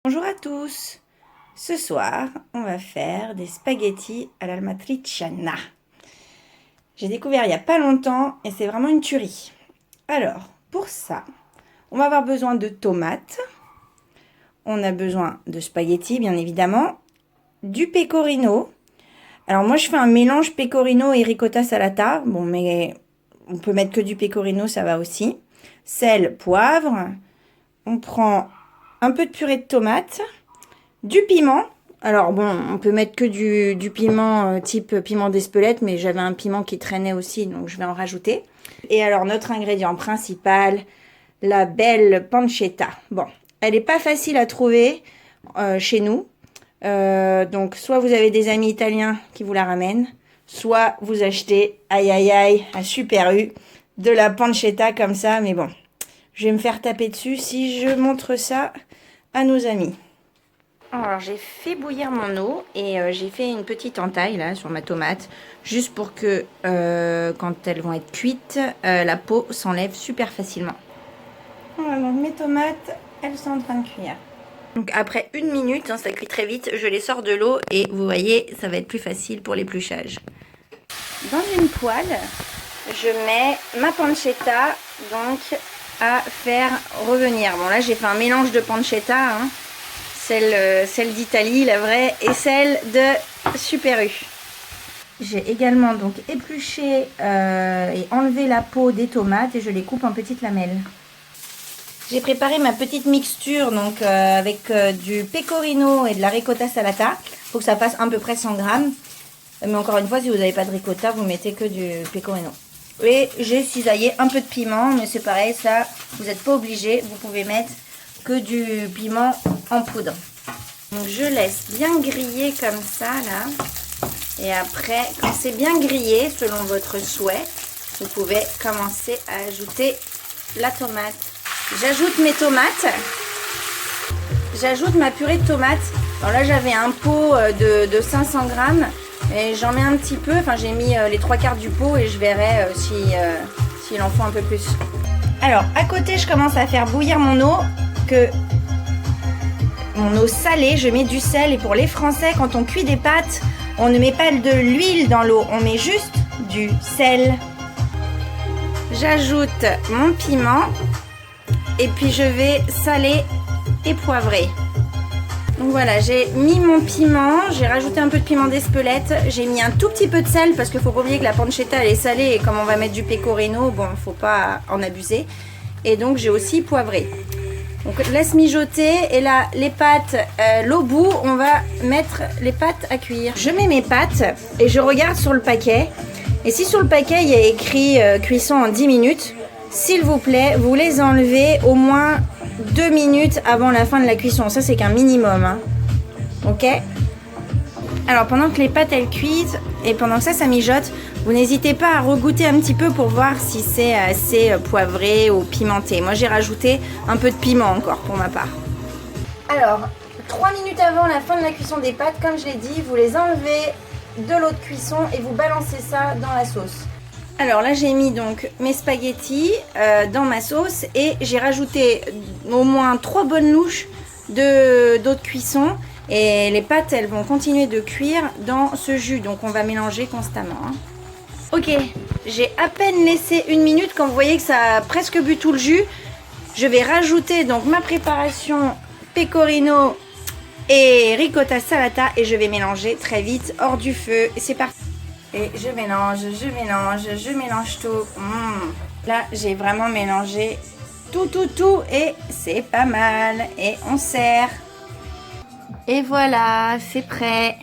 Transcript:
Bonjour à tous. Ce soir, on va faire des spaghettis à la matriciana. J'ai découvert il n'y a pas longtemps et c'est vraiment une tuerie. Alors, pour ça, on va avoir besoin de tomates. On a besoin de spaghettis, bien évidemment. Du pecorino. Alors moi, je fais un mélange pecorino et ricotta salata. Bon, mais on peut mettre que du pecorino, ça va aussi. Sel, poivre. On prend un peu de purée de tomates. Du piment. Alors bon, on peut mettre que du piment type piment d'Espelette, mais j'avais un piment qui traînait aussi, donc je vais en rajouter. Et alors notre ingrédient principal, la belle pancetta. Bon, elle n'est pas facile à trouver chez nous. Donc soit vous avez des amis italiens qui vous la ramènent, soit vous achetez, aïe aïe aïe, à Super U, de la pancetta comme ça. Mais bon, je vais me faire taper dessus si je montre ça à nos amis. Alors j'ai fait bouillir mon eau et j'ai fait une petite entaille là sur ma tomate, juste pour que quand elles vont être cuites, la peau s'enlève super facilement. Voilà, donc mes tomates, elles sont en train de cuire. Donc après 1 minute, hein, ça cuit très vite, je les sors de l'eau et vous voyez, ça va être plus facile pour l'épluchage. Dans une poêle, je mets ma pancetta donc à faire revenir. Bon là j'ai fait un mélange de pancetta, hein. Celle d'Italie, la vraie, et celle de Super U. J'ai également donc épluché et enlevé la peau des tomates et je les coupe en petites lamelles. J'ai préparé ma petite mixture donc avec du pecorino et de la ricotta salata. Il faut que ça fasse à peu près 100 grammes. Mais encore une fois, si vous n'avez pas de ricotta, vous mettez que du pecorino. Et j'ai cisaillé un peu de piment, mais c'est pareil, ça, vous n'êtes pas obligé. Vous pouvez mettre que du piment en poudre. Donc je laisse bien griller comme ça là. Et après, quand c'est bien grillé, selon votre souhait, vous pouvez commencer à ajouter la tomate. J'ajoute mes tomates. J'ajoute ma purée de tomates. Alors là, j'avais un pot de 500 grammes. Et j'en mets un petit peu. Enfin, j'ai mis les 3/4 du pot et je verrai s'il en faut un peu plus. Alors, à côté, je commence à faire bouillir mon eau. Mon eau salée, je mets du sel. Et pour les Français, quand on cuit des pâtes, on ne met pas de l'huile dans l'eau. On met juste du sel. J'ajoute mon piment. Et puis je vais saler et poivrer. Donc voilà, j'ai mis mon piment, j'ai rajouté un peu de piment d'Espelette, j'ai mis un tout petit peu de sel parce qu'il ne faut pas oublier que la pancetta elle est salée et comme on va mettre du pecorino, bon, il ne faut pas en abuser. Et donc j'ai aussi poivré. Donc laisse mijoter et là les pâtes, l'au bout, on va mettre les pâtes à cuire. Je mets mes pâtes et je regarde sur le paquet. Et si sur le paquet il y a écrit cuisson en 10 minutes, s'il vous plaît, vous les enlevez au moins 2 minutes avant la fin de la cuisson. Ça, c'est qu'un minimum. Hein. Ok? Alors, pendant que les pâtes, elles cuisent et pendant que ça mijote, vous n'hésitez pas à regoûter un petit peu pour voir si c'est assez poivré ou pimenté. Moi, j'ai rajouté un peu de piment encore pour ma part. Alors, 3 minutes avant la fin de la cuisson des pâtes, comme je l'ai dit, vous les enlevez de l'eau de cuisson et vous balancez ça dans la sauce. Alors là j'ai mis donc mes spaghettis dans ma sauce et j'ai rajouté au moins 3 bonnes louches d'eau de cuisson et les pâtes elles vont continuer de cuire dans ce jus, donc on va mélanger constamment. Hein. Ok, j'ai à peine laissé 1 minute, quand vous voyez que ça a presque bu tout le jus, je vais rajouter donc ma préparation pecorino et ricotta salata et je vais mélanger très vite hors du feu. C'est parti. Et je mélange tout. Là, j'ai vraiment mélangé tout et c'est pas mal. Et on sert. Et voilà, c'est prêt.